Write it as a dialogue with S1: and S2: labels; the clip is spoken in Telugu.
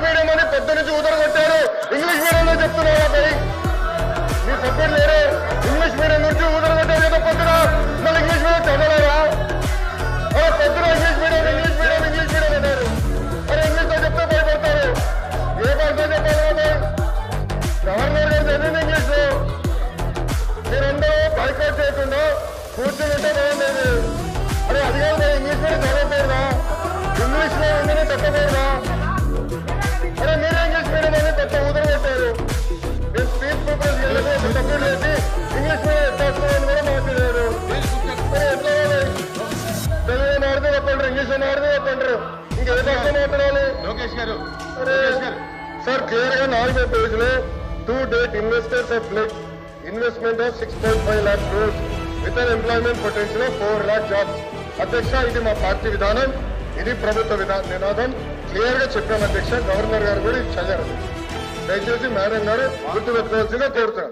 S1: మీడియం అని పెద్ద నుంచి ఊదరగొట్టారు. ఇంగ్లీష్ మీడియంలో చెప్తున్నారా భయ్? మీ సపోర్ట్ లేరు. ఇంగ్లీష్ మీడియం నుంచి ఊదరగొట్టారు కదా పొద్దున. మళ్ళీ ఇంగ్లీష్ మీడియం చదవలేరా? పొద్దున ఇంగ్లీష్ మీడియం అన్నారు. అరే ఇంగ్లీష్ లో చెప్తే భయపడతారు. ఏ భాషలో చెప్పాలి? గవర్నర్ గారు చదివింది ఇంగ్లీష్ లో. మీరందరూ బైకాట్ చేయకుండా కూర్చుంటే బాగుండేది. అరే అది కాదు, ఇంగ్లీష్ మీడియం చదవకూడదా? ఇంగ్లీష్ లో ఉందని చెప్పకూడదా? అరే మీరే ఇంగ్లీష్ మీడియం అని పెద్ద ఊదరగొట్టారు. మీరు స్పీచ్ పేపర్స్ సపోర్ట్ చేసి ఇంగ్లీష్ మీడియం ఎత్తేసుకోవాలని కూడా మాట్లాడారు. మరి ఎట్లా తెలుగు మాడితే చెప్పంటారు, ఇంగ్లీష్ మాడితే చెప్పంటారు. ఇంకే భాష మాట్లాడాలి?
S2: లోకేష్ గారు
S1: సార్ క్లియర్ గా 4వ పేజీలో to date investors have pledged investment of 6.5 lakh crores with an employment potential of 4 lakh jobs. అధ్యక్ష, ఇది మా పార్టీ విధానం, ఇది ప్రభుత్వ నినాదం. క్లియర్ గా చెప్పాను అధ్యక్ష. గవర్నర్ గారు కూడా ఇది చదివారు. దయచేసి మేడం గారు గుర్తుపెట్టుకోవాల్సిందిగా కోరుతున్నాను.